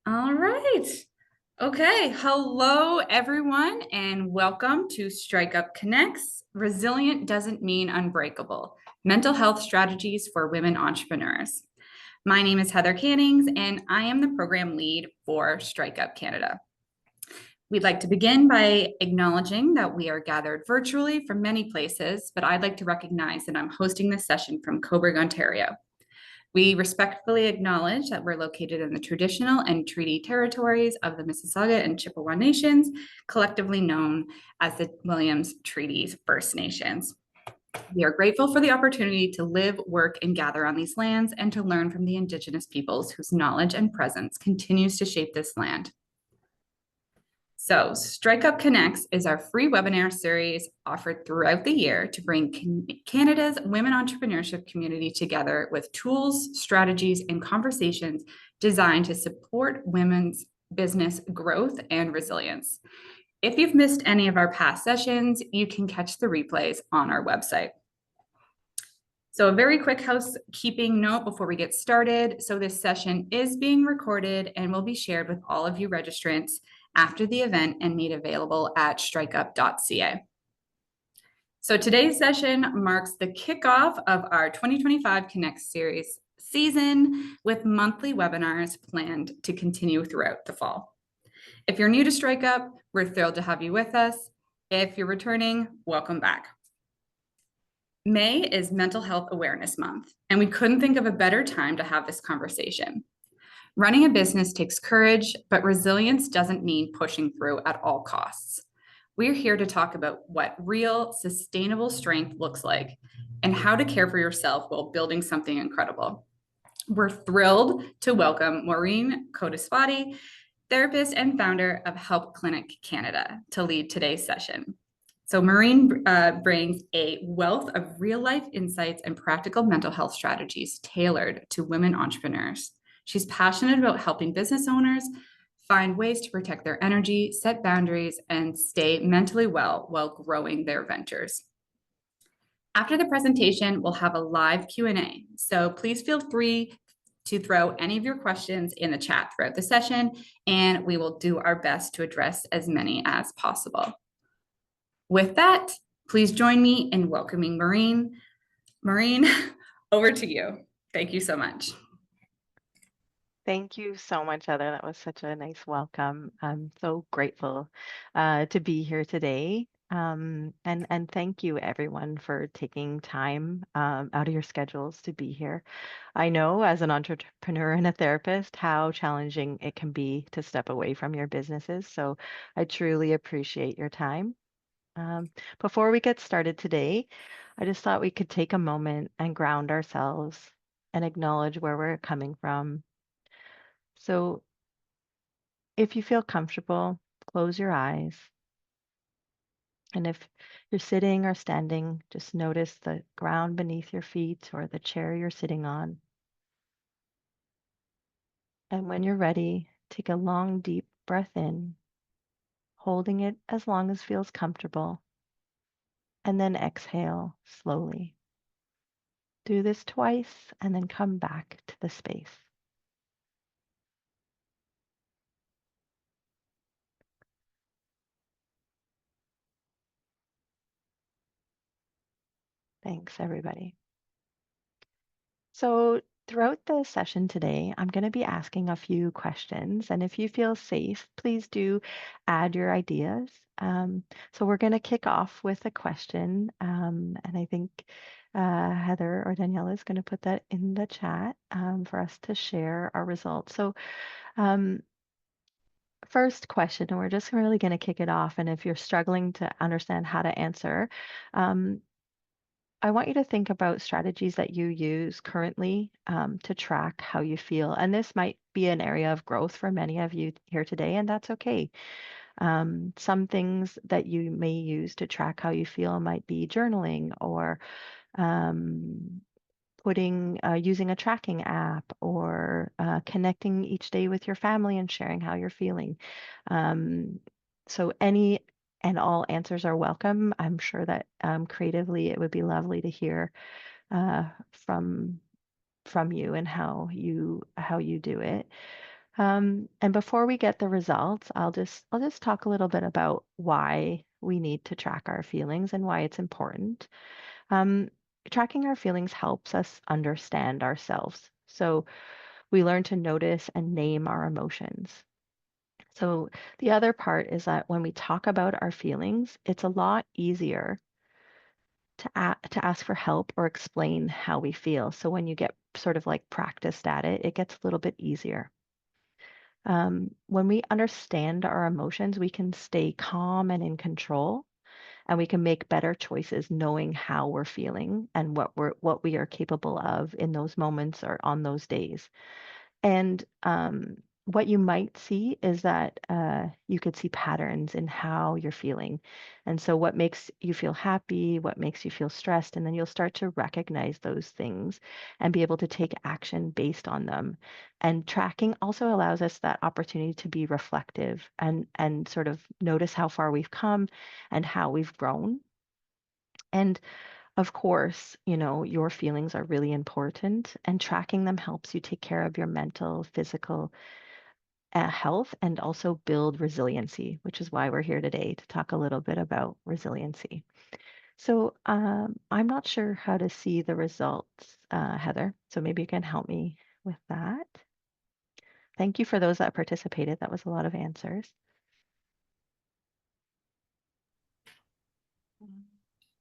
All right. Okay. Hello, everyone, and welcome to StrikeUP Connects. Resilient doesn't mean unbreakable. Mental health strategies for women entrepreneurs. My name is Heather Cannings, and I am the program lead for StrikeUp Canada. We'd like to begin by acknowledging that we are gathered virtually from many places, but I'd like to recognize that I'm hosting this session from Cobourg, Ontario. We respectfully acknowledge that we're located in the traditional and treaty territories of the Mississauga and Chippewa Nations, collectively known as the Williams Treaties First Nations. We are grateful for the opportunity to live, work, and gather on these lands and to learn from the Indigenous peoples whose knowledge and presence continues to shape this land. So, StrikeUp Connects is our free webinar series offered throughout the year to bring Canada's women entrepreneurship community together with tools, strategies, and conversations designed to support women's business growth and resilience. If you've missed any of our past sessions, you can catch the replays on our website. So, a very quick housekeeping note before we get started. So, this session is being recorded and will be shared with all of you registrants after the event and made available at strikeup.ca. So, today's session marks the kickoff of our 2025 Connect series season with monthly webinars planned to continue throughout the fall. If you're new to StrikeUp, we're thrilled to have you with us. If you're returning, welcome back. May is Mental Health Awareness Month, and we couldn't think of a better time to have this conversation. Running a business takes courage, but resilience doesn't mean pushing through at all costs. We're here to talk about what real, sustainable strength looks like and how to care for yourself while building something incredible. We're thrilled to welcome Maureen Codispodi, therapist and founder of Help Clinic Canada, to lead today's session. So Maureen brings a wealth of real-life insights and practical mental health strategies tailored to women entrepreneurs. She's passionate about helping business owners find ways to protect their energy, set boundaries, and stay mentally well while growing their ventures. After the presentation, we'll have a live Q&A. So please feel free to throw any of your questions in the chat throughout the session, and we will do our best to address as many as possible. With that, please join me in welcoming Maureen. Maureen, over to you. Thank you so much. Thank you so much, Heather. That was such a nice welcome. I'm so grateful to be here today. And thank you everyone for taking time out of your schedules to be here. I know as an entrepreneur and a therapist how challenging it can be to step away from your businesses. So I truly appreciate your time. Before we get started today, I just thought we could take a moment and ground ourselves and acknowledge where we're coming from. So if you feel comfortable, close your eyes. And if you're sitting or standing, just notice the ground beneath your feet or the chair you're sitting on. And when you're ready, take a long, deep breath in, holding it as long as feels comfortable. And then exhale slowly. Do this twice and then come back to the space. Thanks, everybody. So throughout the session today, I'm going to be asking a few questions. And if you feel safe, please do add your ideas. So we're going to kick off with a question. And I think Heather or Daniela is going to put that in the chat for us to share our results. So first question, and we're just really going to kick it off. And if you're struggling to understand how to answer, I want you to think about strategies that you use currently to track how you feel. And this might be an area of growth for many of you here today, and that's okay. Some things that you may use to track how you feel might be journaling or using a tracking app or connecting each day with your family and sharing how you're feeling. So any and all answers are welcome. I'm sure that creatively it would be lovely to hear from you and how you do it. And before we get the results, I'll just talk a little bit about why we need to track our feelings and why it's important. Um, Tracking our feelings helps us understand ourselves. So we learn to notice and name our emotions. So the other part is that when we talk about our feelings, it's a lot easier to ask for help or explain how we feel. So when you get sort of like practiced at it, it gets a little bit easier. When we understand our emotions, we can stay calm and in control, and we can make better choices knowing how we're feeling and what we are capable of in those moments or on those days. And what you might see is that you could see patterns in how you're feeling. And so, what makes you feel happy, what makes you feel stressed, and then you'll start to recognize those things and be able to take action based on them. And tracking also allows us that opportunity to be reflective and sort of notice how far we've come and how we've grown. And of course, your feelings are really important, and tracking them helps you take care of your mental, physical health and also build resiliency, which is why we're here today to talk a little bit about resiliency. So, I'm not sure how to see the results, Heather. So maybe you can help me with that. Thank you for those that participated. That was a lot of answers.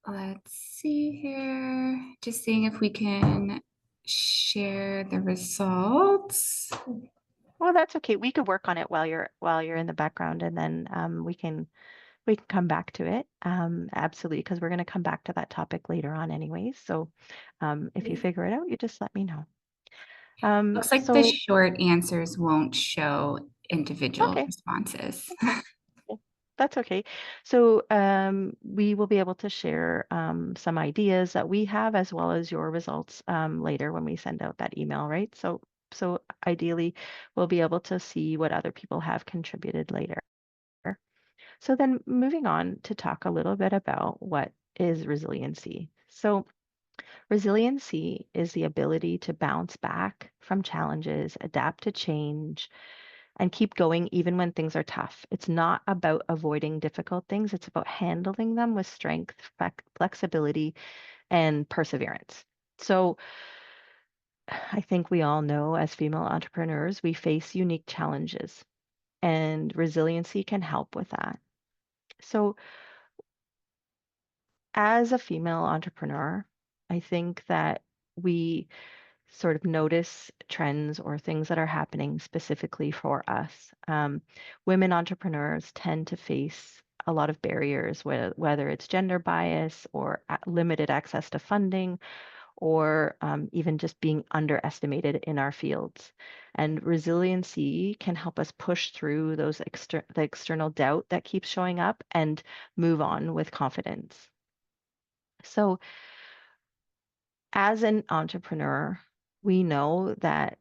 Let's see here. Just seeing if we can share the results. Well, that's okay. We could work on it while you're in the background, and then we can come back to it. Absolutely, because we're going to come back to that topic later on, anyways. So, if you figure it out, you just let me know. Looks like the So short answers won't show individual okay, responses. okay, yeah, that's okay. So we will be able to share some ideas that we have as well as your results later when we send out that email, right? So ideally, we'll be able to see what other people have contributed later. So then moving on to talk a little bit about what is resiliency. So resiliency is the ability to bounce back from challenges, adapt to change, and keep going even when things are tough. It's not about avoiding difficult things, it's about handling them with strength, flexibility, and perseverance. So I think we all know as female entrepreneurs, we face unique challenges, and resiliency can help with that. So, as a female entrepreneur, I think that we sort of notice trends or things that are happening specifically for us. Women entrepreneurs tend to face a lot of barriers, whether it's gender bias or limited access to funding, or even just being underestimated in our fields. And resiliency can help us push through the external doubt that keeps showing up and move on with confidence. So, as an entrepreneur, we know that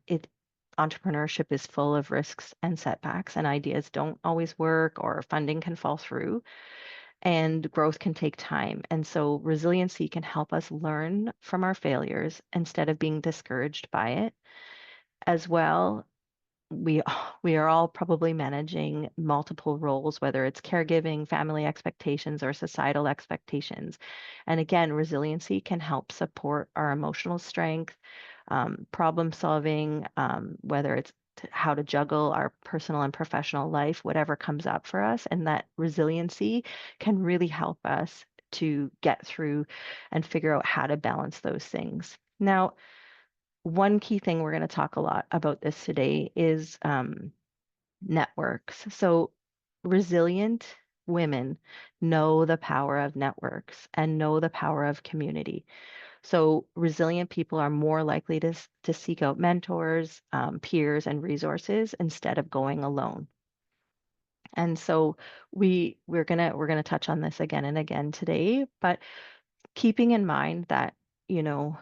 entrepreneurship is full of risks and setbacks, and ideas don't always work, or funding can fall through, and growth can take time. And so, resiliency can help us learn from our failures instead of being discouraged by it. As well, we we are all probably managing multiple roles, whether it's caregiving, family expectations, or societal expectations. And again, resiliency can help support our emotional strength, problem solving, whether it's how to juggle our personal and professional life, whatever comes up for us. And that resiliency can really help us to get through and figure out how to balance those things. Now, one key thing we're going to talk a lot about this today is networks. So, resilient women know the power of networks and know the power of community. So, resilient people are more likely to seek out mentors, peers, and resources instead of going alone. And so we're gonna touch on this again and again today, but keeping in mind that you know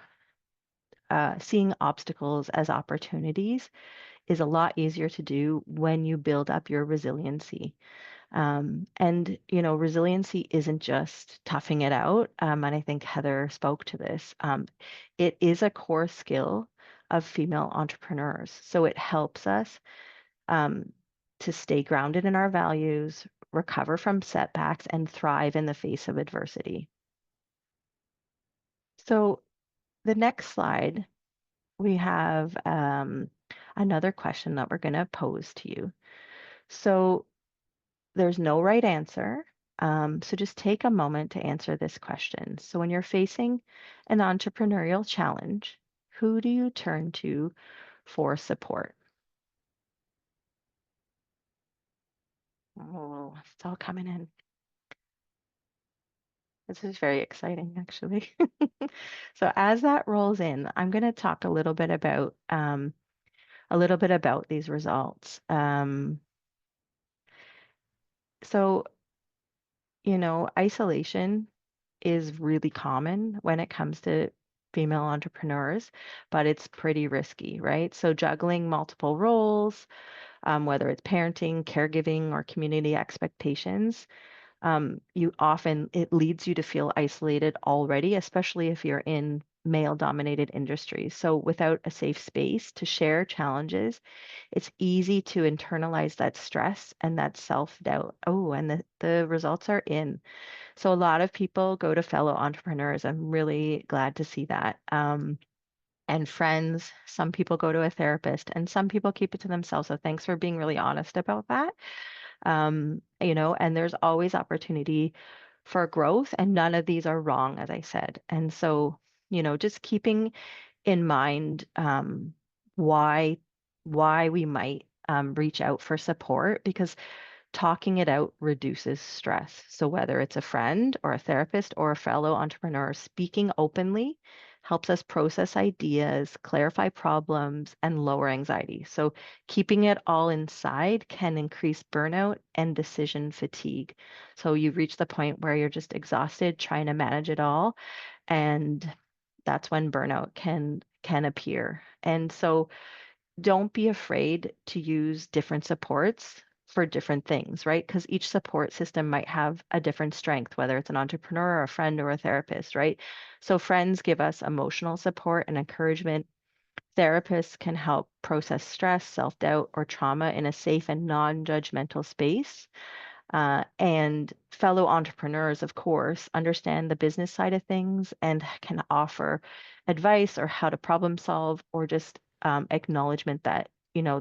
seeing obstacles as opportunities is a lot easier to do when you build up your resiliency. And resiliency isn't just toughing it out. And I think Heather spoke to this. It is a core skill of female entrepreneurs. So it helps us um, to stay grounded in our values, recover from setbacks, and thrive in the face of adversity. So, the next slide, we have another question that we're going to pose to you. So, there's no right answer. So, just take a moment to answer this question. So, when you're facing an entrepreneurial challenge, who do you turn to for support? Oh, it's all coming in. This is very exciting, actually. So as that rolls in, I'm going to talk a little bit about these results. So isolation is really common when it comes to female entrepreneurs, but it's pretty risky, right? So juggling multiple roles, whether it's parenting, caregiving, or community expectations, it leads you to feel isolated already, especially if you're in male dominated industries. So without a safe space to share challenges, it's easy to internalize that stress and that self-doubt. Oh, and the results are in. So a lot of people go to fellow entrepreneurs. I'm really glad to see that. And friends, some people go to a therapist, and some people keep it to themselves. So thanks for being really honest about that. And there's always opportunity for growth, and none of these are wrong, as I said. And so, just keeping in mind why we might reach out for support, because talking it out reduces stress. So whether it's a friend or a therapist or a fellow entrepreneur, speaking openly helps us process ideas, clarify problems, and lower anxiety. So keeping it all inside can increase burnout and decision fatigue. So you reach the point where you're just exhausted trying to manage it all, and that's when burnout can appear. And so don't be afraid to use different supports for different things, right? Because each support system might have a different strength, whether it's an entrepreneur, or a friend, or a therapist, right? So friends give us emotional support and encouragement. Therapists can help process stress, self-doubt, or trauma in a safe and non-judgmental space. And fellow entrepreneurs, of course, understand the business side of things and can offer advice or how to problem solve, or just acknowledgement that,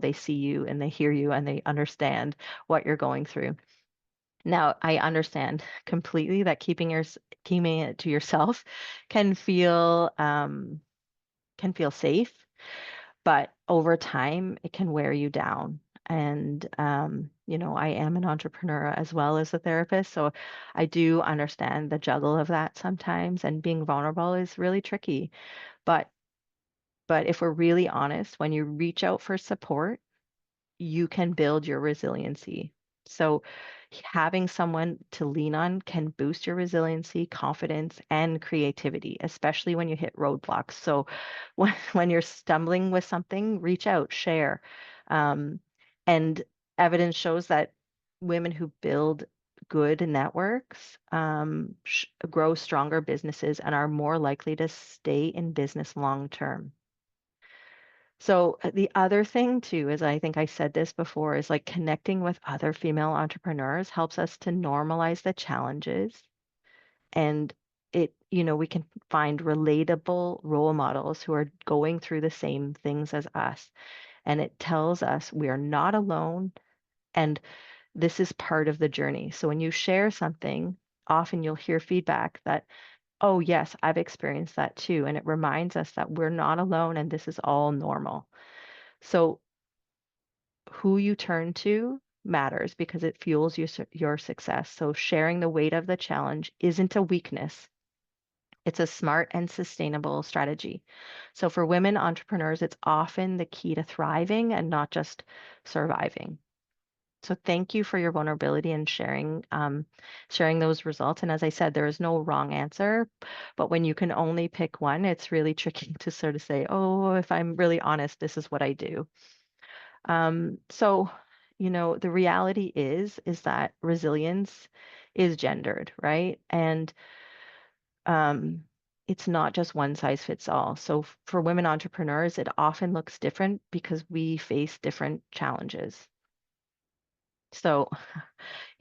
they see you and they hear you and they understand what you're going through. Now, I understand completely that keeping it to yourself can feel safe, but over time it can wear you down. And I am an entrepreneur as well as a therapist, so I do understand the juggle of that sometimes, and being vulnerable is really tricky. But if we're really honest, when you reach out for support, you can build your resiliency. So having someone to lean on can boost your resiliency, confidence, and creativity, especially when you hit roadblocks. So when you're stumbling with something, reach out, share. Um, and evidence shows that women who build good networks grow stronger businesses and are more likely to stay in business long term. So the other thing too is, I think I said this before, is like connecting with other female entrepreneurs helps us to normalize the challenges, and we can find relatable role models who are going through the same things as us. And it tells us we are not alone, and this is part of the journey. So when you share something, often you'll hear feedback that, oh yes, I've experienced that too. And it reminds us that we're not alone and this is all normal. So who you turn to matters because it fuels your success. So sharing the weight of the challenge isn't a weakness. It's a smart and sustainable strategy. So for women entrepreneurs, it's often the key to thriving and not just surviving. So thank you for your vulnerability and sharing those results. And as I said, there is no wrong answer, but when you can only pick one, it's really tricky to sort of say, oh, if I'm really honest, this is what I do. So, the reality is that resilience is gendered, right? And um, it's not just one size fits all. So for women entrepreneurs, it often looks different because we face different challenges. So,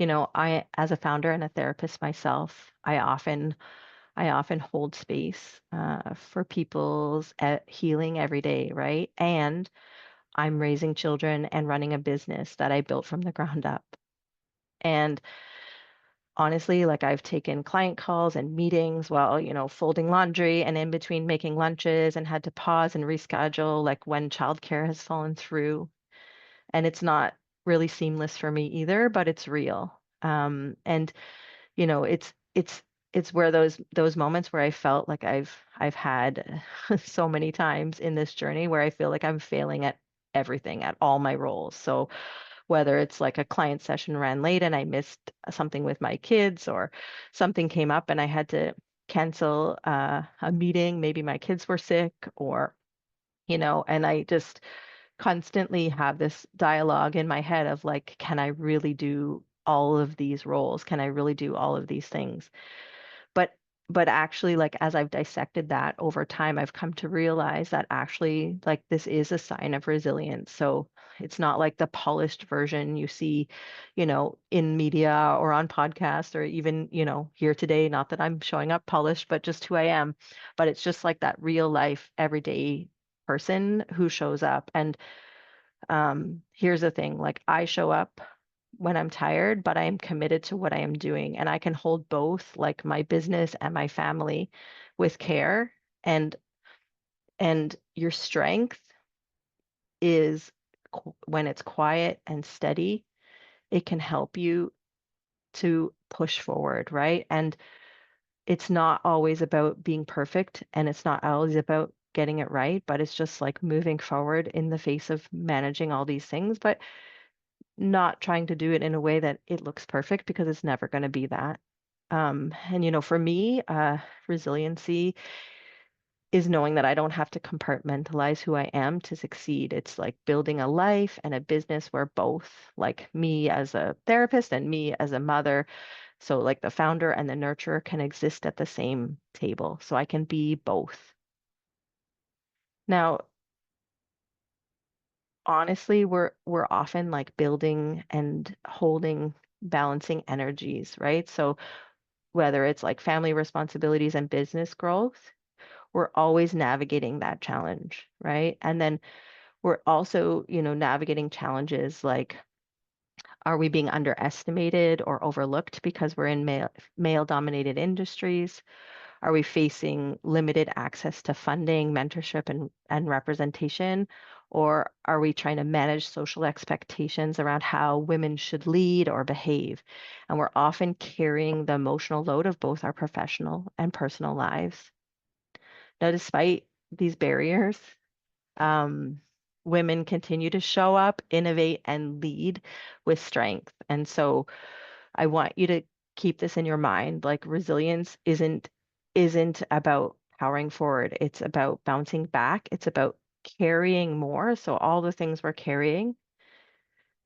I, as a founder and a therapist myself, I often hold space for people's healing every day, right? And I'm raising children and running a business that I built from the ground up. And honestly, like I've taken client calls and meetings while, folding laundry and in between making lunches and had to pause and reschedule, like when childcare has fallen through. And it's not really seamless for me either, but it's real. And it's where those moments where I felt like I've had so many times in this journey where I feel like I'm failing at everything, at all my roles. So whether it's like a client session ran late and I missed something with my kids, or something came up and I had to cancel a meeting, maybe my kids were sick, or and I just constantly have this dialogue in my head of like, can I really do all of these roles? Can I really do all of these things? But but actually, like as I've dissected that over time, I've come to realize that actually like this is a sign of resilience. So it's not like the polished version you see, in media or on podcasts or even, here today. Not that I'm showing up polished, but just who I am. But it's just like that real life, everyday person who shows up. And here's the thing, like I show up when I'm tired, but I am committed to what I am doing. And I can hold both like my business and my family with care. And your strength is when it's quiet and steady, it can help you to push forward, right? And it's not always about being perfect and it's not always about getting it right, but it's just like moving forward in the face of managing all these things. But not trying to do it in a way that it looks perfect because it's never going to be that. And for me, resiliency is knowing that I don't have to compartmentalize who I am to succeed. It's like building a life and a business where both, like me as a therapist and me as a mother, so like the founder and the nurturer can exist at the same table. So I can be both. Now, honestly, we're often like building and holding balancing energies, right? So whether it's like family responsibilities and business growth, we're always navigating that challenge, right? And then we're also, navigating challenges like, are we being underestimated or overlooked because we're in male dominated industries? Are we facing limited access to funding, mentorship, and representation? Or are we trying to manage social expectations around how women should lead or behave? And we're often carrying the emotional load of both our professional and personal lives. Now, despite these barriers, um, women continue to show up, innovate, and lead with strength. And so I want you to keep this in your mind. Like resilience isn't about powering forward. It's about bouncing back. It's about carrying more. So all the things we're carrying,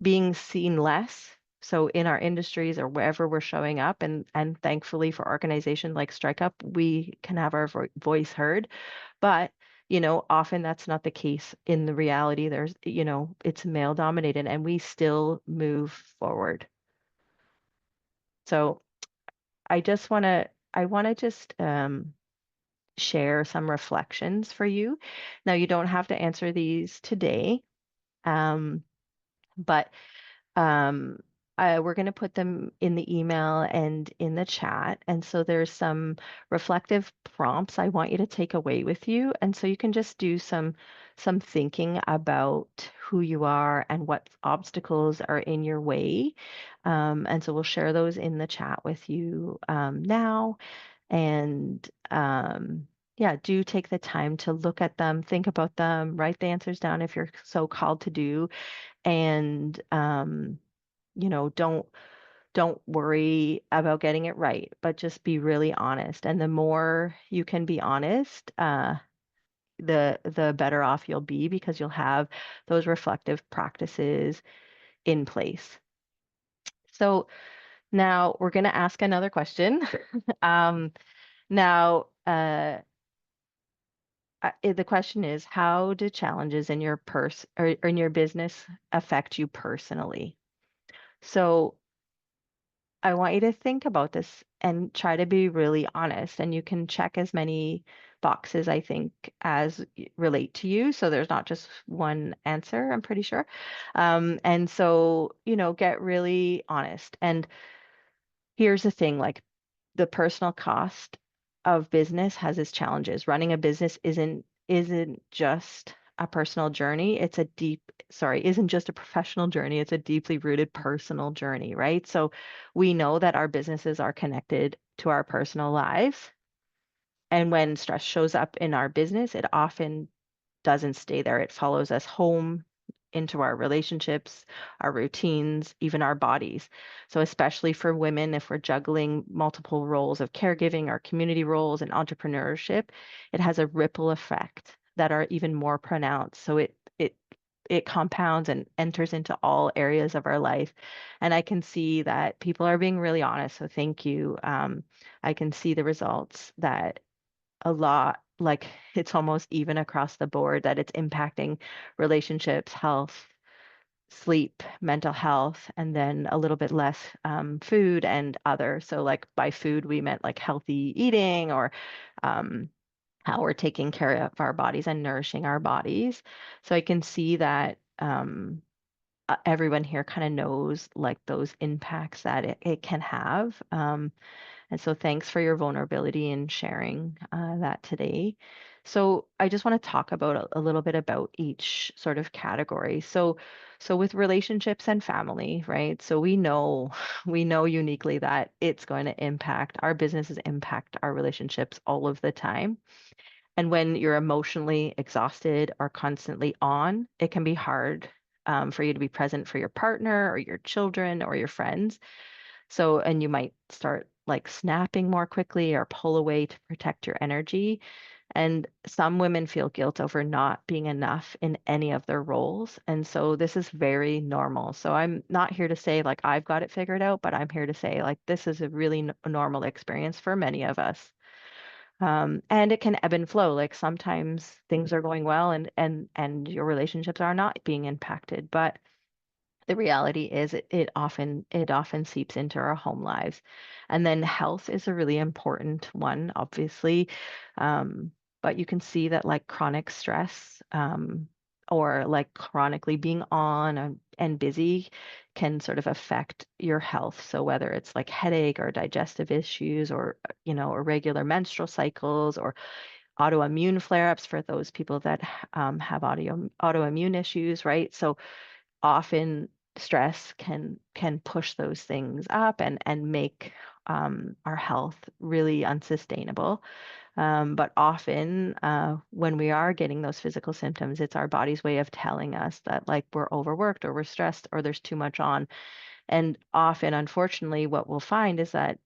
being seen less. So in our industries or wherever we're showing up, and thankfully for organizations like StrikeUp, we can have our voice heard. But often that's not the case in the reality. There's, it's male dominated, and we still move forward. So I want to just share some reflections for you. Now, you don't have to answer these today, um, but um, we're going to put them in the email and in the chat. And so there's some reflective prompts I want you to take away with you. And so you can just do some thinking about who you are and what obstacles are in your way. And so we'll share those in the chat with you now. And yeah, do take the time to look at them, think about them, write the answers down if you're so called to do. And don't worry about getting it right, but just be really honest. And the more you can be honest, the better off you'll be because you'll have those reflective practices in place. So now we're going to ask another question. um, now, the question is, how do challenges in your or in your business affect you personally? So I want you to think about this and try to be really honest. And you can check as many boxes, I think, as relate to you. So there's not just one answer, I'm pretty sure. And so, get really honest. And here's the thing, like the personal cost of business has its challenges. Running a business isn't just a personal journey. Isn't just a professional journey. It's a deeply rooted personal journey, right? So we know that our businesses are connected to our personal lives. And when stress shows up in our business, it often doesn't stay there. It follows us home into our relationships, our routines, even our bodies. So, especially for women, if we're juggling multiple roles of caregiving, our community roles, and entrepreneurship, it has a ripple effect that are even more pronounced. So, it compounds and enters into all areas of our life. And I can see that people are being really honest. So, thank you. I can see the results that a lot, like it's almost even across the board that it's impacting relationships, health, sleep, mental health, and then a little bit less food and other. So, like by food, we meant like healthy eating or um, how we're taking care of our bodies and nourishing our bodies. So, I can see that. Everyone here kind of knows like those impacts that it can have. And so thanks for your vulnerability and sharing that today. So I just want to talk about a little bit about each sort of category. So with relationships and family, right? So we know we know uniquely that it's going to impact our businesses, impact our relationships all of the time. And when you're emotionally exhausted or constantly on, it can be hard for you to be present for your partner or your children or your friends. So, and you might start like snapping more quickly or pull away to protect your energy. And some women feel guilt over not being enough in any of their roles. And so this is very normal. So I'm not here to say like I've got it figured out, but I'm here to say like this is a really normal experience for many of us. And it can ebb and flow. Like sometimes things are going well and your relationships are not being impacted, but the reality is it often seeps into our home lives. And then health is a really important one, obviously. Um, but you can see that like chronic stress or like chronically being on and busy can sort of affect your health. So whether it's like headache or digestive issues or irregular menstrual cycles or autoimmune flare-ups for those people that have autoimmune issues, right? So often stress can push those things up and make our health really unsustainable. But often, when we are getting those physical symptoms, it's our body's way of telling us that like we're overworked or we're stressed or there's too much on. And often, unfortunately, what we'll find is that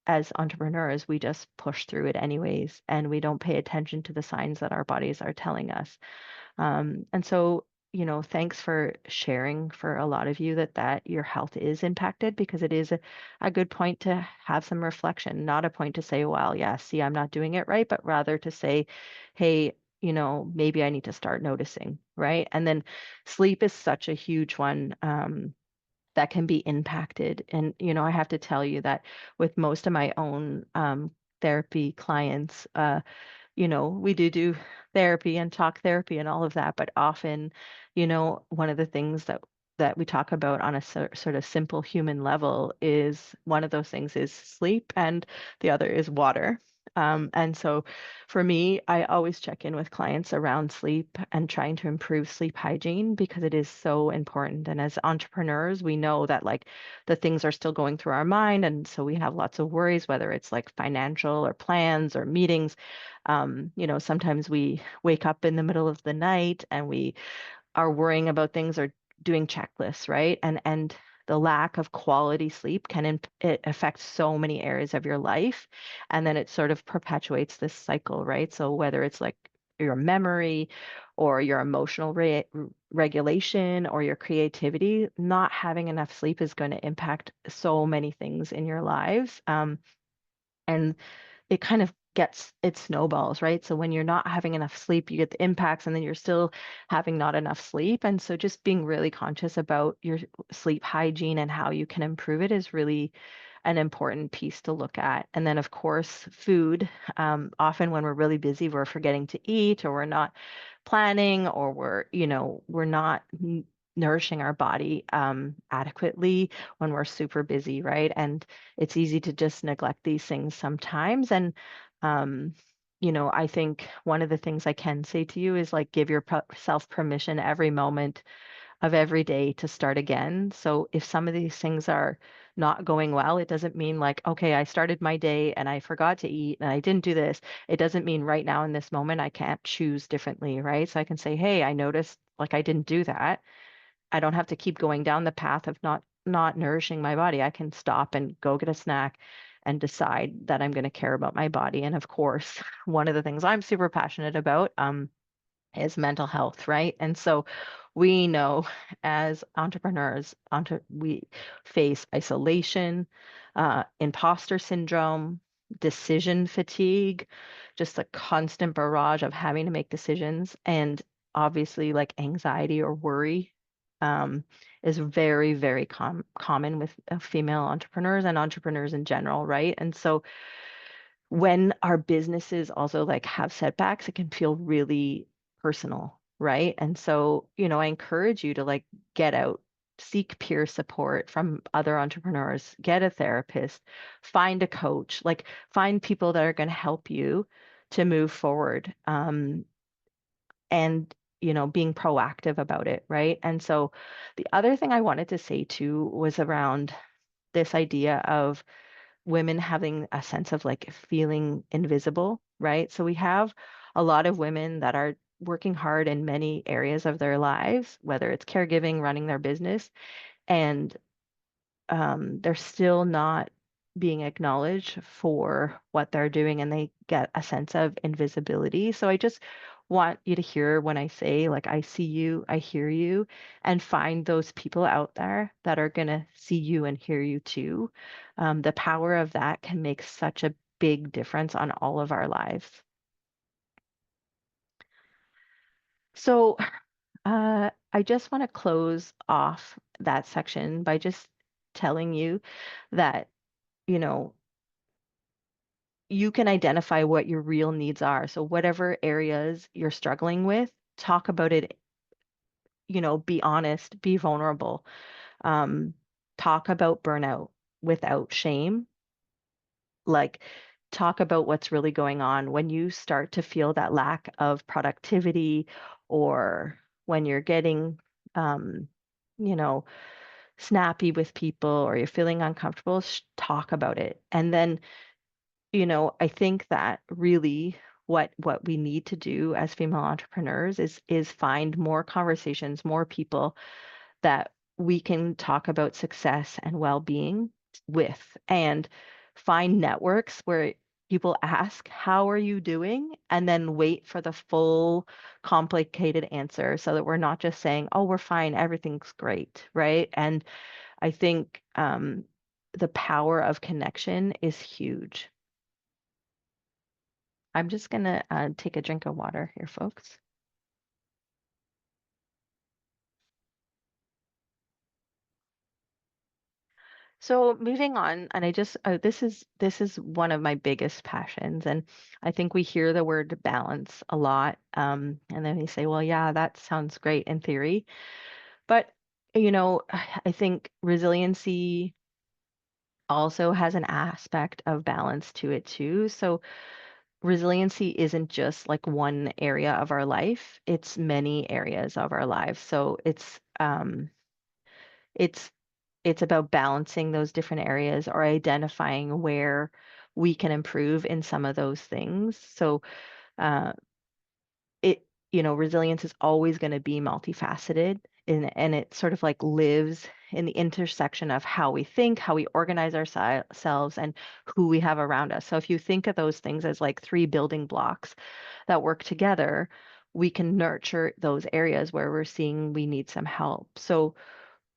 as entrepreneurs, we just push through it anyways, and we don't pay attention to the signs that our bodies are telling us. And so, thanks for sharing for a lot of you that your health is impacted because it is a good point to have some reflection, not a point to say, well, yeah, see, I'm not doing it right, but rather to say, hey, maybe I need to start noticing, right? And then sleep is such a huge one. That can be impacted. And, I have to tell you that with most of my own therapy clients, we do therapy and talk therapy and all of that, but often, one of the things that we talk about on a sort of simple human level is one of those things is sleep and the other is water. And so for me, I always check in with clients around sleep and trying to improve sleep hygiene because it is so important. And as entrepreneurs, we know that like the things are still going through our mind. And so we have lots of worries, whether it's like financial or plans or meetings. Sometimes we wake up in the middle of the night and we are worrying about things or doing checklists, right? And the lack of quality sleep it affect so many areas of your life, and then it sort of perpetuates this cycle, right? So whether it's like your memory or your emotional regulation or your creativity, not having enough sleep is going to impact so many things in your lives. And it kind of it snowballs, right? So when you're not having enough sleep, you get the impacts, and then you're still having not enough sleep. And so just being really conscious about your sleep hygiene and how you can improve it is really an important piece to look at. And then, of course, food. Often when we're really busy, we're forgetting to eat, or we're not planning, or we're not nourishing our body adequately when we're super busy, right? And it's easy to just neglect these things sometimes. And um, I think one of the things I can say to you is like give yourself permission every moment of every day to start again. So if some of these things are not going well, it doesn't mean like, okay, I started my day and I forgot to eat and I didn't do this. It doesn't mean right now in this moment I can't choose differently, right? So I can say, hey, I noticed like I didn't do that. I don't have to keep going down the path of not nourishing my body. I can stop and go get a snack and decide that I'm going to care about my body. And of course, one of the things I'm super passionate about, is mental health, right? And so we know as entrepreneurs, we face isolation, imposter syndrome, decision fatigue, just a constant barrage of having to make decisions, and obviously like anxiety or worry. Um, is very, very common with female entrepreneurs and entrepreneurs in general, right? And so when our businesses also like have setbacks, it can feel really personal, right? And so, I encourage you to like get out, seek peer support from other entrepreneurs, get a therapist, find a coach, like find people that are going to help you to move forward. And being proactive about it, right? And so the other thing I wanted to say too was around this idea of women having a sense of like feeling invisible, right? So we have a lot of women that are working hard in many areas of their lives, whether it's caregiving, running their business, and they're still not being acknowledged for what they're doing, and they get a sense of invisibility. So I just want you to hear when I say, like, I see you, I hear you, and find those people out there that are going to see you and hear you too. The power of that can make such a big difference on all of our lives. So, I just want to close off that section by just telling you that, you know, you can identify what your real needs are. So whatever areas you're struggling with, talk about it, be honest, be vulnerable. Um, Talk about burnout without shame. Like talk about what's really going on when you start to feel that lack of productivity, or when you're getting um, you know, snappy with people, or you're feeling uncomfortable, talk about it. And then I think that really what we need to do as female entrepreneurs is find more conversations, more people that we can talk about success and well-being with, and find networks where people ask, "How are you doing?" and then wait for the full complicated answer, so that we're not just saying, "Oh, we're fine, everything's great," right? And I think the power of connection is huge. I'm just gonna take a drink of water here, folks. So moving on, and I just this is one of my biggest passions, and I think we hear the word balance a lot, and then we say, well, yeah, that sounds great in theory, but I think resiliency also has an aspect of balance to it too. So resiliency isn't just like one area of our life; it's many areas of our lives. So it's it's about balancing those different areas, or identifying where we can improve in some of those things. So uh, resilience is always going to be multifaceted, and it sort of like lives in the intersection of how we think, how we organize ourselves, and who we have around us. So if you think of those things as like three building blocks that work together, we can nurture those areas where we're seeing we need some help. So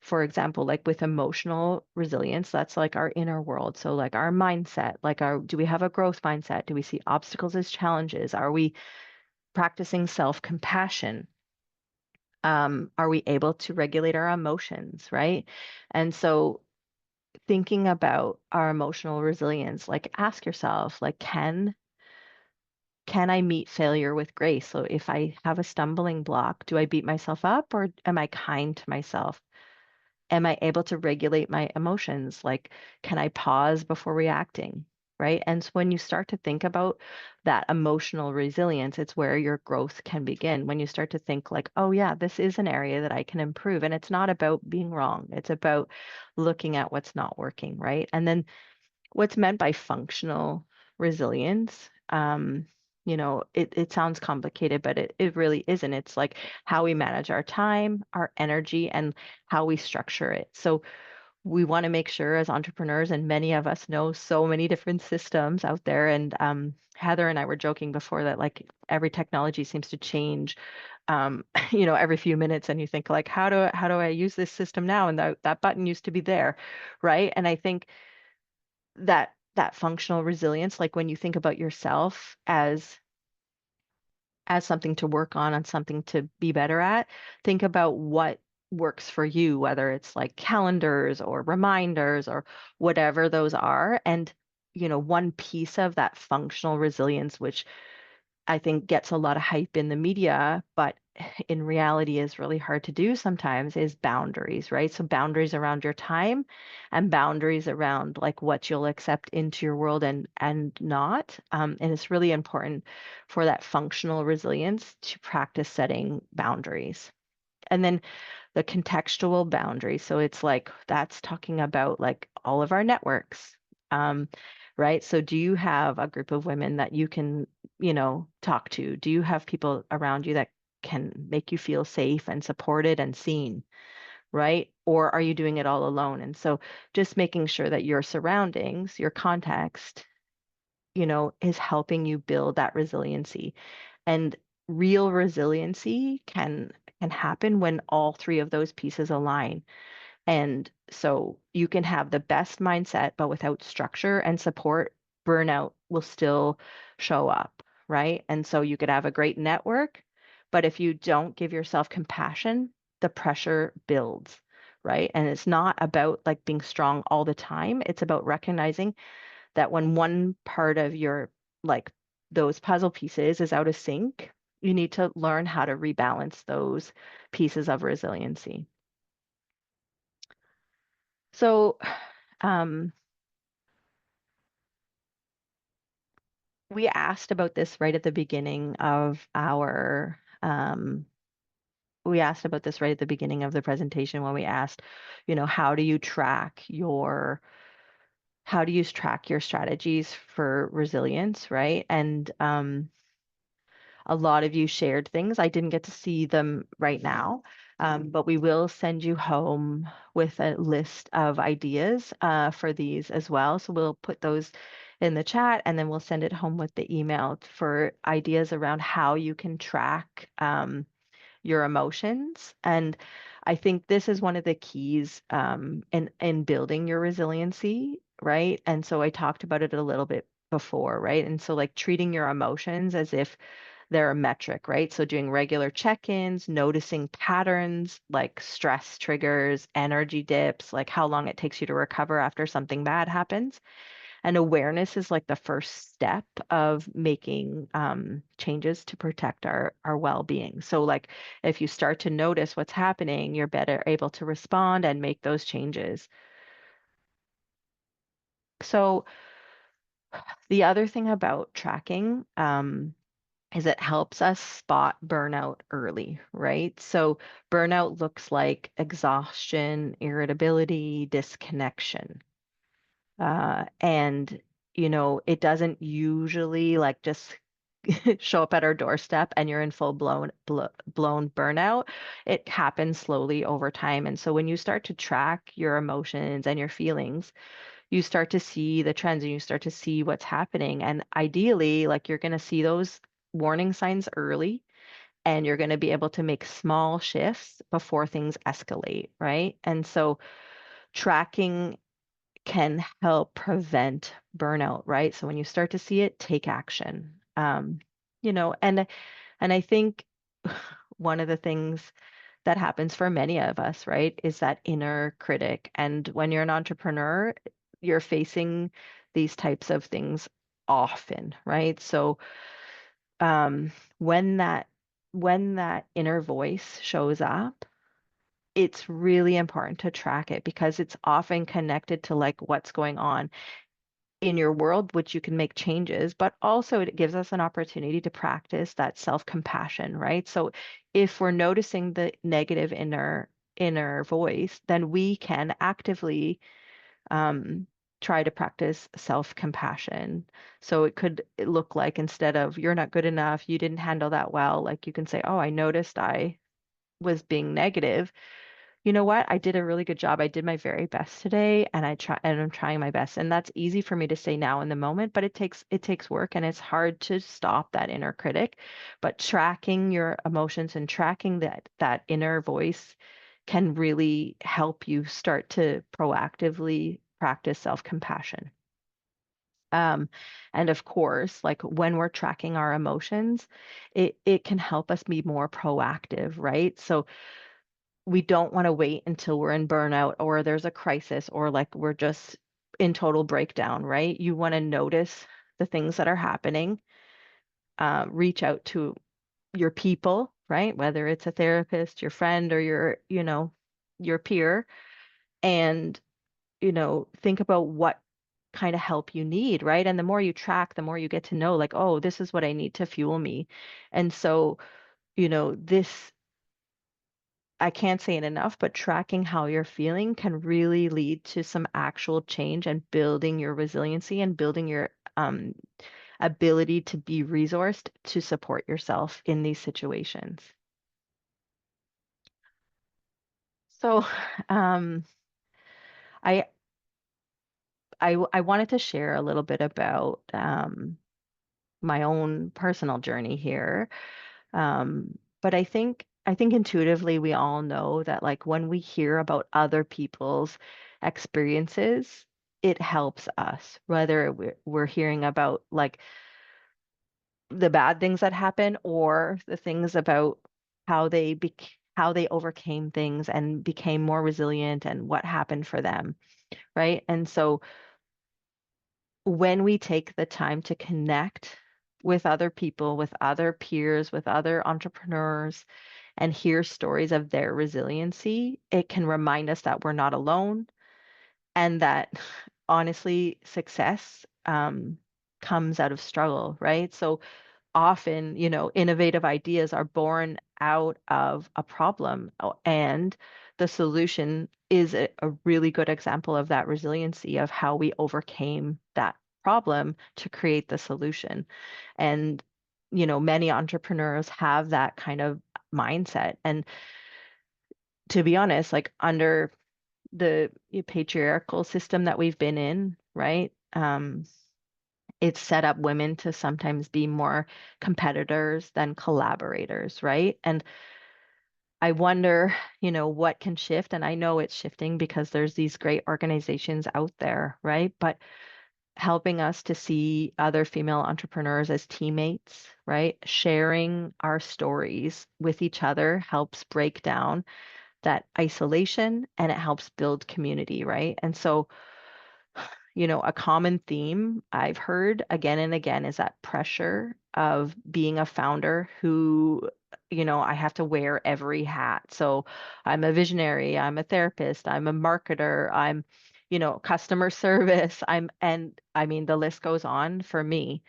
for example, like with emotional resilience, that's like our inner world. So like our mindset, like do we have a growth mindset? Do we see obstacles as challenges? Are we practicing self-compassion? Are we able to regulate our emotions, right? And so thinking about our emotional resilience, like ask yourself, like, can I meet failure with grace? So if I have a stumbling block, do I beat myself up or am I kind to myself? Am I able to regulate my emotions? Like, can I pause before reacting? Right. And so when you start to think about that emotional resilience, it's where your growth can begin. When you start to think, like, oh, yeah, this is an area that I can improve. And it's not about being wrong, it's about looking at what's not working. Right. And then what's meant by functional resilience, it sounds complicated, but it really isn't. It's like how we manage our time, our energy, and how we structure it. So we want to make sure as entrepreneurs, and many of us know so many different systems out there. And Heather and I were joking before that like every technology seems to change, every few minutes, and you think like, how do I use this system now? And that button used to be there, right? And I think that functional resilience, like when you think about yourself as something to work on something to be better at, think about what works for you, whether it's like calendars or reminders or whatever those are. And one piece of that functional resilience, which I think gets a lot of hype in the media, but in reality is really hard to do sometimes, is boundaries, right? So boundaries around your time and boundaries around like what you'll accept into your world and not. And it's really important for that functional resilience to practice setting boundaries. And then the contextual boundary. So it's like that's talking about like all of our networks. Um, right? So do you have a group of women that you can, talk to? Do you have people around you that can make you feel safe and supported and seen, right? Or are you doing it all alone? And so just making sure that your surroundings, your context, is helping you build that resiliency. And real resiliency can happen when all three of those pieces align. And so you can have the best mindset, but without structure and support, burnout will still show up, right? And so you could have a great network, but if you don't give yourself compassion, the pressure builds, right? And it's not about like being strong all the time. It's about recognizing that when one part of your like those puzzle pieces is out of sync, you need to learn how to rebalance those pieces of resiliency. So, um, we asked about this right at the beginning of the presentation when we asked, how do you track your strategies for resilience, right? And a lot of you shared things. I didn't get to see them right now, but we will send you home with a list of ideas for these as well. So we'll put those in the chat and then we'll send it home with the email for ideas around how you can track your emotions. And I think this is one of the keys in building your resiliency, right? And so I talked about it a little bit before, right? And so like treating your emotions as if they're a metric, right? So doing regular check-ins, noticing patterns like stress triggers, energy dips, like how long it takes you to recover after something bad happens. And awareness is like the first step of making changes to protect our well-being. So like if you start to notice what's happening, you're better able to respond and make those changes. So the other thing about tracking is it helps us spot burnout early, right? So burnout looks like exhaustion, irritability, disconnection. And it doesn't usually like just show up at our doorstep and you're in full blown burnout. It happens slowly over time. And so when you start to track your emotions and your feelings, you start to see the trends and you start to see what's happening. And ideally, like you're going to see those warning signs early and you're going to be able to make small shifts before things escalate, right? And so tracking can help prevent burnout, right? So when you start to see it, take action. You know, and I think one of the things that happens for many of us, right, is that inner critic. And when you're an entrepreneur, you're facing these types of things often, right? So um, when that inner voice shows up, it's really important to track it because it's often connected to like what's going on in your world, which you can make changes, but also it gives us an opportunity to practice that self-compassion, right? So if we're noticing the negative inner voice, then we can actively um, try to practice self-compassion. So it could look like instead of you're not good enough, you didn't handle that well, like you can say, oh, I noticed I was being negative. You know what? I did a really good job. I did my very best today and I'm trying my best. And that's easy for me to say now in the moment, but it takes work and it's hard to stop that inner critic. But tracking your emotions and tracking that inner voice can really help you start to proactively practice self-compassion. Um, and of course, like when we're tracking our emotions, it can help us be more proactive, right? So we don't want to wait until we're in burnout or there's a crisis or like we're just in total breakdown, right? You want to notice the things that are happening, reach out to your people, right? Whether it's a therapist, your friend, or your peer, and, think about what kind of help you need, right? And the more you track, the more you get to know, like, oh, this is what I need to fuel me. And so, this I can't say it enough, but tracking how you're feeling can really lead to some actual change and building your resiliency and building your ability to be resourced to support yourself in these situations. So, um, I, I wanted to share a little bit about my own personal journey here. But I think intuitively we all know that like when we hear about other people's experiences, it helps us, whether we're hearing about like the bad things that happen or the things about how they overcame things and became more resilient and what happened for them, right? And so when we take the time to connect with other people, with other peers, with other entrepreneurs, and hear stories of their resiliency, it can remind us that we're not alone and that honestly, success comes out of struggle, right? So often, innovative ideas are born out of a problem, and the solution is a really good example of that resiliency of how we overcame that problem to create the solution. And, many entrepreneurs have that kind of mindset. And to be honest, like under the patriarchal system that we've been in, right? It's set up women to sometimes be more competitors than collaborators, right? And I wonder, what can shift. And I know it's shifting because there's these great organizations out there, right? But helping us to see other female entrepreneurs as teammates, right? Sharing our stories with each other helps break down that isolation and it helps build community, right? And so a common theme I've heard again and again is that pressure of being a founder who, I have to wear every hat. So I'm a visionary, I'm a therapist, I'm a marketer, I'm, customer service, and I mean, the list goes on for me.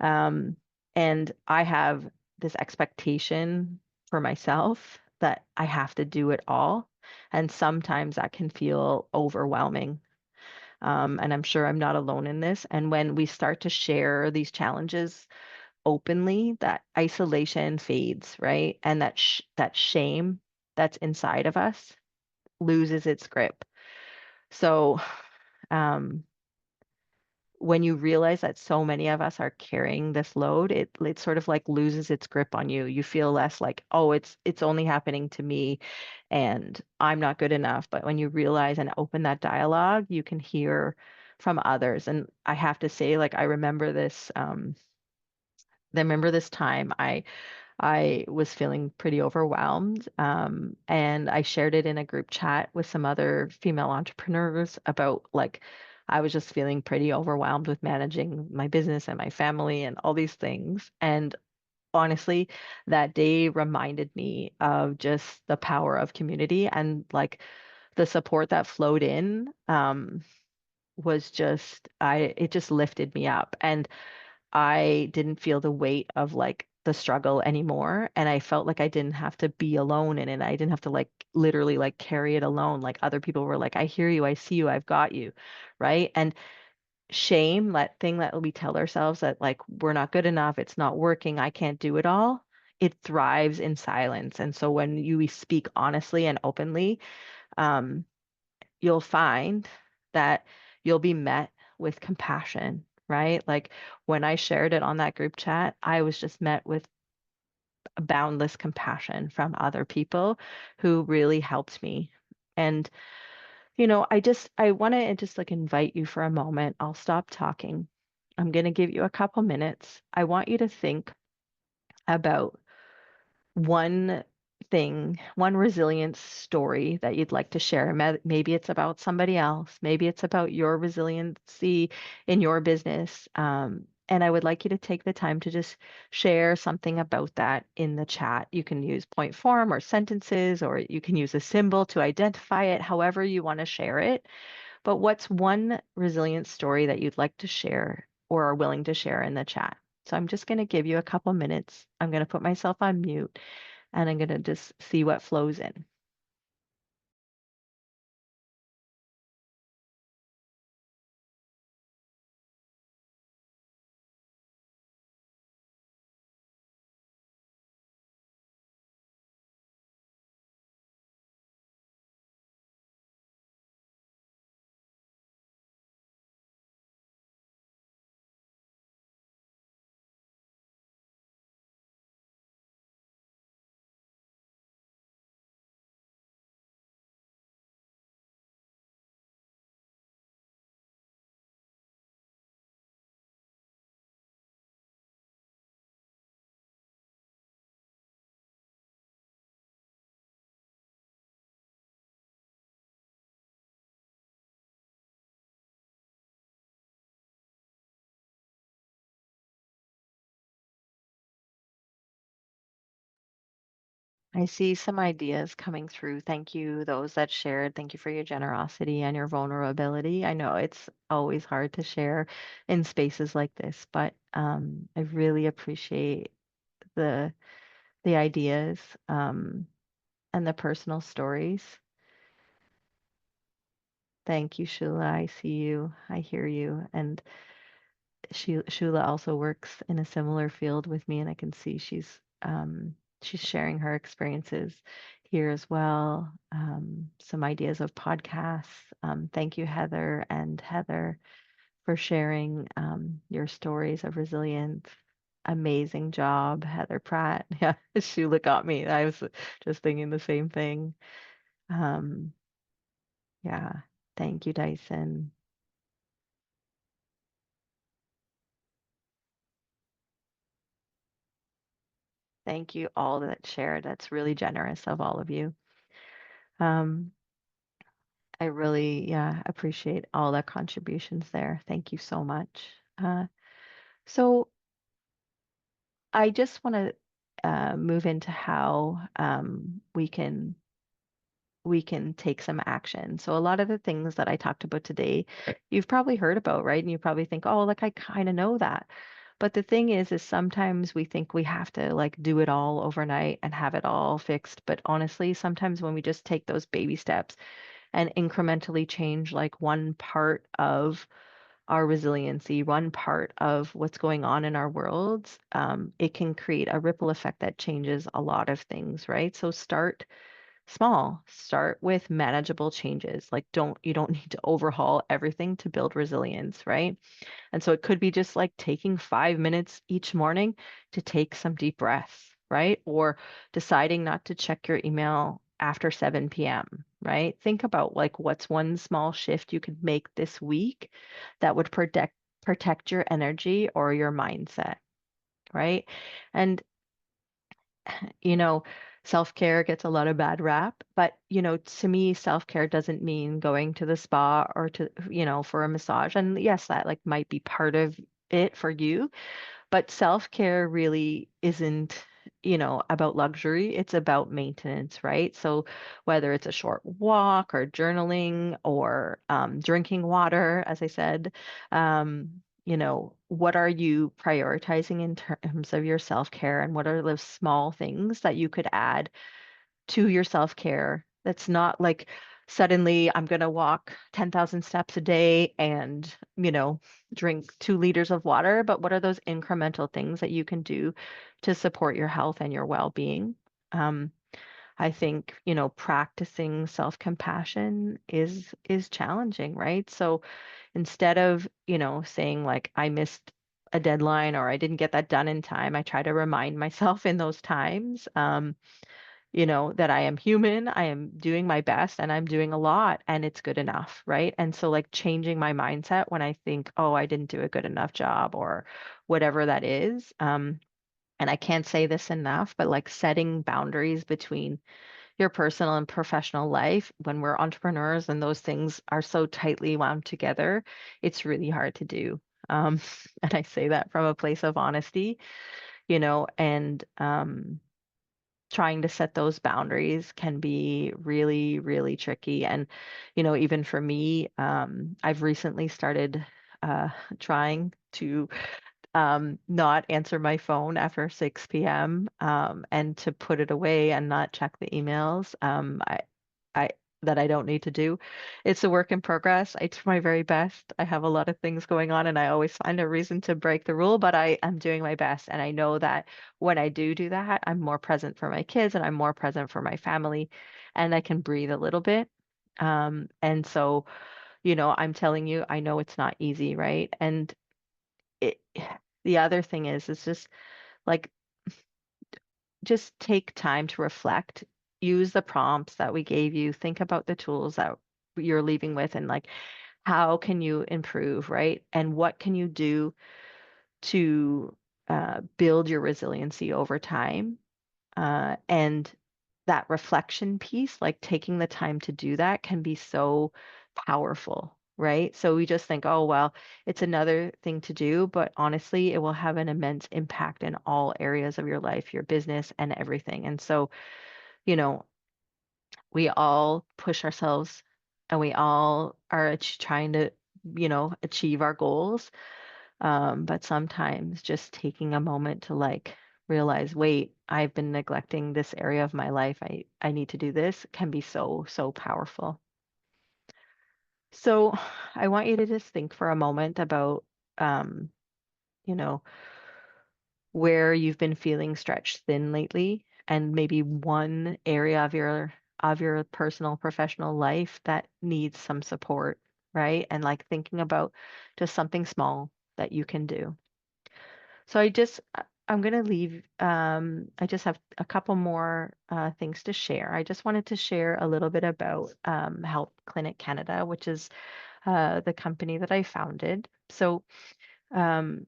Um, and I have this expectation for myself that I have to do it all. And sometimes that can feel overwhelming. And I'm sure I'm not alone in this. And when we start to share these challenges openly, that isolation fades, right? And that shame that's inside of us loses its grip. So, um, when you realize that so many of us are carrying this load, it sort of like loses its grip on you. You feel less like, oh, it's only happening to me and I'm not good enough. But when you realize and open that dialogue, you can hear from others. And I have to say, like, I remember this time I was feeling pretty overwhelmed. And I shared it in a group chat with some other female entrepreneurs about like, I was just feeling pretty overwhelmed with managing my business and my family and all these things. And honestly, that day reminded me of just the power of community and like the support that flowed in. Was just, it just lifted me up. And I didn't feel the weight of like the struggle anymore. And I felt like I didn't have to be alone in it. I didn't have to like literally like carry it alone. Like other people were like, I hear you, I see you, I've got you. Right. And shame, that thing that we tell ourselves that like we're not good enough, it's not working, I can't do it all. It thrives in silence. And so when you speak honestly and openly, um, you'll find that you'll be met with compassion, right? Like when I shared it on that group chat, I was just met with boundless compassion from other people who really helped me. And, I want to just like invite you for a moment. I'll stop talking. I'm going to give you a couple minutes. I want you to think about one thing, one resilience story that you'd like to share. Maybe it's about somebody else. Maybe it's about your resiliency in your business. And I would like you to take the time to just share something about that in the chat. You can use point form or sentences, or you can use a symbol to identify it, however you want to share it. But what's one resilience story that you'd like to share or are willing to share in the chat? So I'm just going to give you a couple minutes. I'm going to put myself on mute and I'm going to just see what flows in. I see some ideas coming through. Thank you, those that shared. Thank you for your generosity and your vulnerability. I know it's always hard to share in spaces like this, but I really appreciate the the ideas and the personal stories. Thank you, Shula. I see you. I hear you. And Shula also works in a similar field with me, and I can see she's sharing her experiences here as well. Some ideas of podcasts. Thank you, Heather and Heather, for sharing your stories of resilience. Amazing job, Heather Pratt. Yeah, Shula got me. I was just thinking the same thing. Um, yeah, thank you, Dyson. Thank you all that shared. That's really generous of all of you. Um, I really, yeah, appreciate all the contributions there. Thank you so much. So I just want to move into how we can take some action. So a lot of the things that I talked about today, you've probably heard about, right? And you probably think, oh, like I kind of know that. But the thing is sometimes we think we have to like do it all overnight and have it all fixed. But honestly, sometimes when we just take those baby steps and incrementally change like one part of our resiliency, one part of what's going on in our worlds, it can create a ripple effect that changes a lot of things, right? So start small. Start with manageable changes. Like you don't need to overhaul everything to build resilience, right? And so it could be just like taking 5 minutes each morning to take some deep breaths, right? Or deciding not to check your email after 7 p.m., right? Think about like what's one small shift you could make this week that would protect your energy or your mindset, right? And you know, self-care gets a lot of bad rap, but to me, self-care doesn't mean going to the spa or to, for a massage. And yes, that like might be part of it for you, but self-care really isn't, about luxury. It's about maintenance, right? So whether it's a short walk or journaling or drinking water, as I said, what are you prioritizing in terms of your self-care, and what are those small things that you could add to your self-care that's not like suddenly I'm going to walk 10,000 steps a day and, drink 2 liters of water, but what are those incremental things that you can do to support your health and your well-being? Um, I think, practicing self-compassion is challenging, right? So instead of, saying like I missed a deadline or I didn't get that done in time, I try to remind myself in those times. That I am human, I am doing my best, and I'm doing a lot, and it's good enough, right? And so, like, changing my mindset when I think, oh, I didn't do a good enough job or whatever that is. And I can't say this enough, but like setting boundaries between your personal and professional life when we're entrepreneurs and those things are so tightly wound together, it's really hard to do. Um, and I say that from a place of honesty, and trying to set those boundaries can be really, really tricky. And, even for me, I've recently started uh, trying to not answer my phone after 6 p.m. And to put it away and not check the emails. I that I don't need to do. It's a work in progress. I try my very best. I have a lot of things going on and I always find a reason to break the rule, but I am doing my best. And I know that when I do that, I'm more present for my kids and I'm more present for my family and I can breathe a little bit. And so, I'm telling you, I know it's not easy, right? And it, the other thing is, it's like, just take time to reflect, use the prompts that we gave you, think about the tools that you're leaving with, and like, how can you improve, right? And what can you do to build your resiliency over time? And that reflection piece, like taking the time to do that, can be so powerful, right? So we just think, oh, well, it's another thing to do, but honestly, it will have an immense impact in all areas of your life, your business, and everything. And so, you know, we all push ourselves and we all are trying to, achieve our goals. But sometimes just taking a moment to like realize, wait, I've been neglecting this area of my life. I need to do this can be so, so powerful. So I want you to just think for a moment about, um, you know, where you've been feeling stretched thin lately, and maybe one area of your personal professional life that needs some support, right? And like thinking about just something small that you can do. So I'm gonna leave. I just have a couple more things to share. I just wanted to share a little bit about Health Clinic Canada, which is the company that I founded. So um,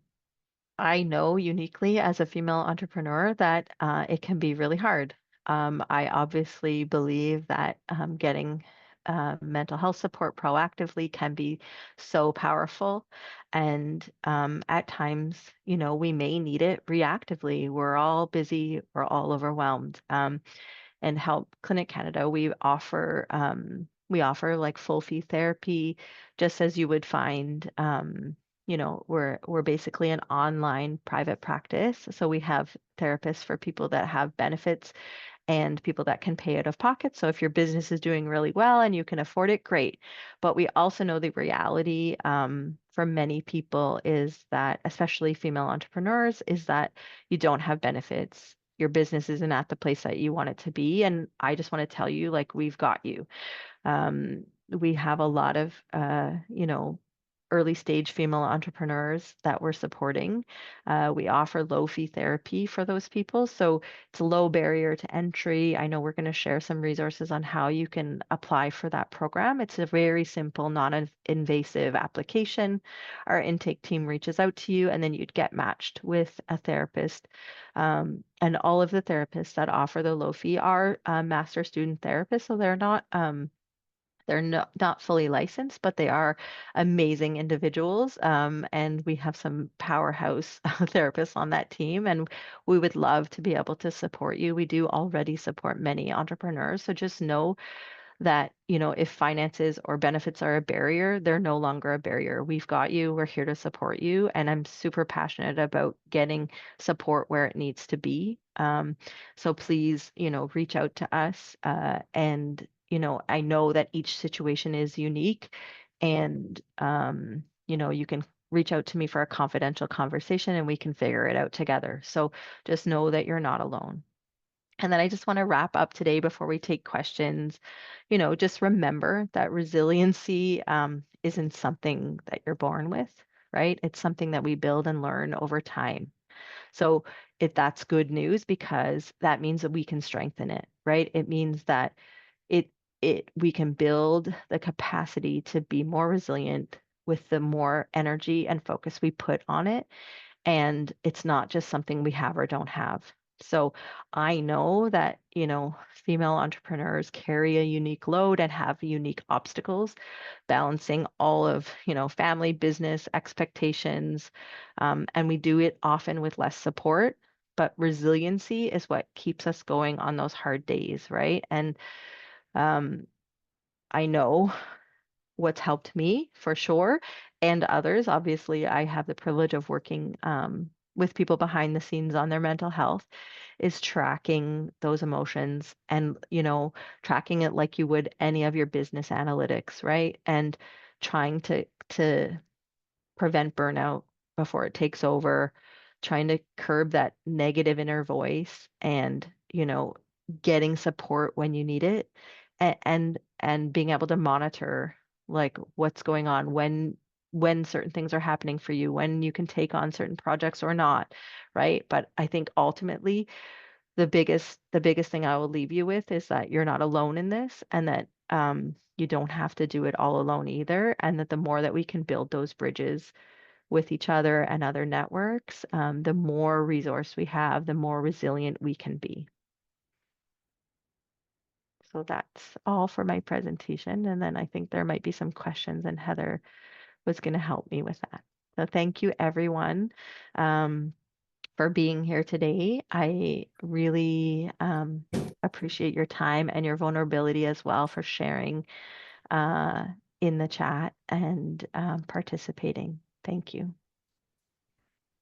I know uniquely as a female entrepreneur that it can be really hard. I obviously believe that getting mental health support proactively can be so powerful. And at times, we may need it reactively. We're all busy, we're all overwhelmed. And Help Clinic Canada, we offer like full fee therapy, just as you would find. We're basically an online private practice. So we have therapists for people that have benefits and people that can pay out of pocket. So if your business is doing really well and you can afford it, great. But we also know the reality for many people is that, especially female entrepreneurs, is that you don't have benefits. your business isn't at the place that you want it to be. And I just want to tell you, like, we've got you. We have a lot of, early stage female entrepreneurs that we're supporting. We offer low fee therapy for those people. So it's a low barrier to entry. I know we're going to share some resources on how you can apply for that program. It's a very simple, non-invasive application. Our intake team reaches out to you, and then you'd get matched with a therapist. And all of the therapists that offer the low fee are master student therapists. So they're not fully licensed, but they are amazing individuals. And we have some powerhouse therapists on that team, and we would love to be able to support you. We do already support many entrepreneurs. So just know that, if finances or benefits are a barrier, they're no longer a barrier. We've got you. We're here to support you. And I'm super passionate about getting support where it needs to be. So please, reach out to us. And, I know that each situation is unique. And, you can reach out to me for a confidential conversation and we can figure it out together. So just know that you're not alone. And then I just want to wrap up today before we take questions. Just remember that resiliency isn't something that you're born with, right? It's something that we build and learn over time. So if that's good news, because that means that we can strengthen it, right? It means that it we can build the capacity to be more resilient with the more energy and focus we put on it, and it's not just something we have or don't have. So I know that, female entrepreneurs carry a unique load and have unique obstacles balancing all of, family, business, expectations. And we do it often with less support, but resiliency is what keeps us going on those hard days, right? And um, I know what's helped me for sure, and others. Obviously, I have the privilege of working with people behind the scenes on their mental health, is tracking those emotions and, tracking it like you would any of your business analytics, right? And trying to prevent burnout before it takes over, trying to curb that negative inner voice and, getting support when you need it, and being able to monitor like what's going on, when certain things are happening for you, when you can take on certain projects or not, right? But I think ultimately the biggest thing I will leave you with is that you're not alone in this, and that you don't have to do it all alone either, and that the more that we can build those bridges with each other and other networks, the more resource we have, the more resilient we can be. So that's all for my presentation. And then I think there might be some questions, and Heather was going to help me with that. So thank you, everyone, for being here today. I really appreciate your time and your vulnerability as well, for sharing uh, in the chat and participating. Thank you.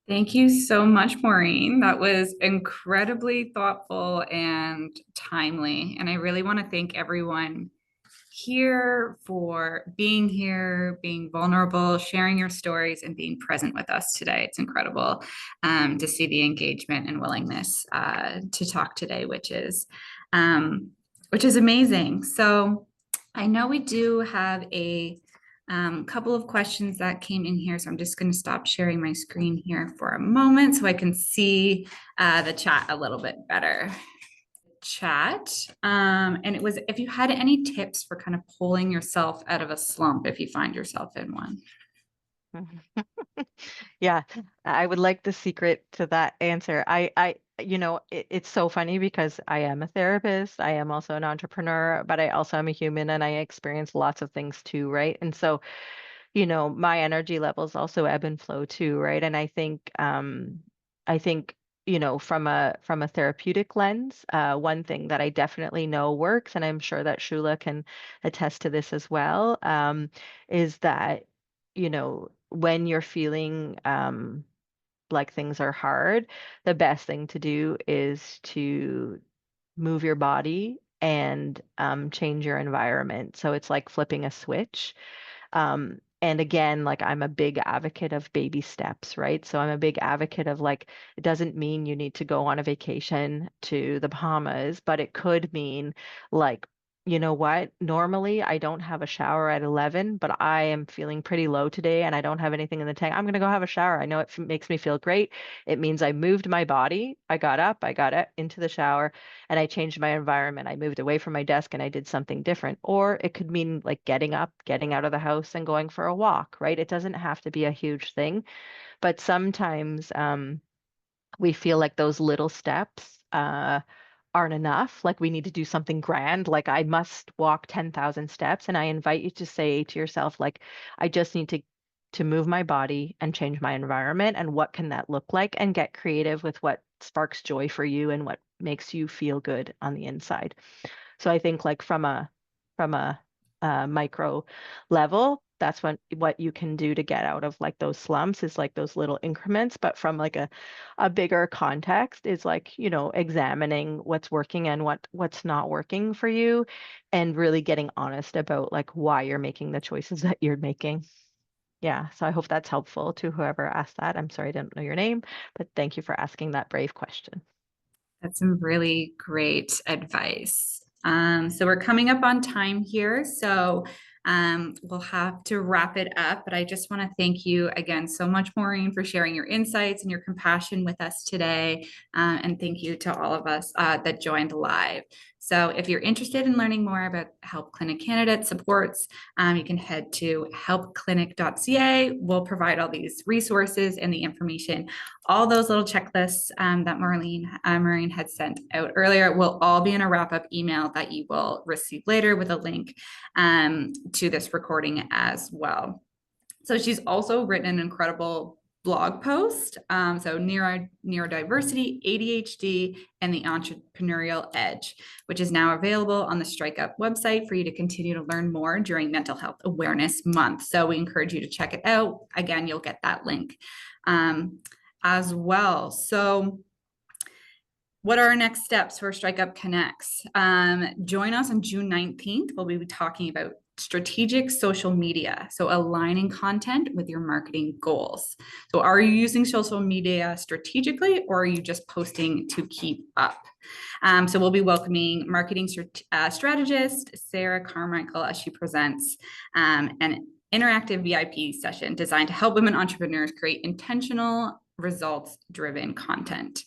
Thank you so much, Maureen. That was incredibly thoughtful and timely. And I really want to thank everyone here, being vulnerable, sharing your stories, and being present with us today. It's incredible to see the engagement and willingness to talk today, which is amazing. So I know we do have a couple of questions that came in here. So I'm just going to stop sharing my screen here for a moment so I can see the chat a little bit better. Chat. And it was if you had any tips for kind of pulling yourself out of a slump if you find yourself in one. Yeah, I would like the secret to that answer. It's so funny because I am a therapist, I am also an entrepreneur, but I also am a human and I experience lots of things too, right? And so, my energy levels also ebb and flow too, right? And I think, from a therapeutic lens, one thing that I definitely know works, and I'm sure that Shula can attest to this as well, is that, when you're feeling like things are hard, the best thing to do is to move your body and change your environment. So it's like flipping a switch. And again, like I'm a big advocate of baby steps, right? So I'm a big advocate of like, it doesn't mean you need to go on a vacation to the Bahamas, but it could mean like, you know what? Normally I don't have a shower at 11, but I am feeling pretty low today and I don't have anything in the tank. I'm going to go have a shower. I know makes me feel great. It means I moved my body. I got up, I got it into the shower and I changed my environment. I moved away from my desk and I did something different. Or it could mean like getting up, getting out of the house and going for a walk, right? It doesn't have to be a huge thing, but sometimes we feel like those little steps aren't enough. Like we need to do something grand. Like I must walk 10,000 steps. And I invite you to say to yourself, like, I just need to move my body and change my environment. And what can that look like? And get creative with what sparks joy for you and what makes you feel good on the inside. So I think like from a micro level, that's what you can do to get out of like those slumps is like those little increments. But from like a bigger context is like, you know, examining what's working and what's not working for you and really getting honest about like why you're making the choices that you're making. Yeah, so I hope that's helpful to whoever asked that. I'm sorry I didn't know your name, but thank you for asking that brave question. That's some really great advice. So we're coming up on time here, so we'll have to wrap it up. But I just want to thank you again so much, Maureen, for sharing your insights and your compassion with us today. And thank you to all of us that joined live. So if you're interested in learning more about Help Clinic candidate supports, you can head to helpclinic.ca. We'll provide all these resources and the information. All those little checklists that Maureen had sent out earlier will all be in a wrap-up email that you will receive later with a link to this recording as well. So she's also written an incredible blog post. So neurodiversity, ADHD, and the entrepreneurial edge, which is now available on the StrikeUP website for you to continue to learn more during Mental Health Awareness Month. So we encourage you to check it out. Again, you'll get that link as well. So what are our next steps for StrikeUP Connects? Join us on June 19th. We'll be talking about strategic social media. So aligning content with your marketing goals. So are you using social media strategically or are you just posting to keep up? So we'll be welcoming marketing strategist Sarah Carmichael as she presents an interactive VIP session designed to help women entrepreneurs create intentional, results-driven content.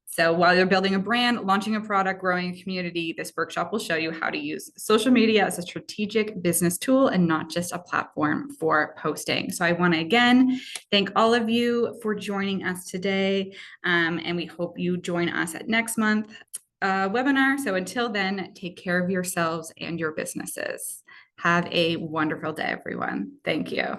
So while you're building a brand, launching a product, growing a community, this workshop will show you how to use social media as a strategic business tool and not just a platform for posting. So I want to again thank all of you for joining us today, and we hope you join us at next month webinar. So until then, take care of yourselves and your businesses. Have a wonderful day, everyone. Thank you.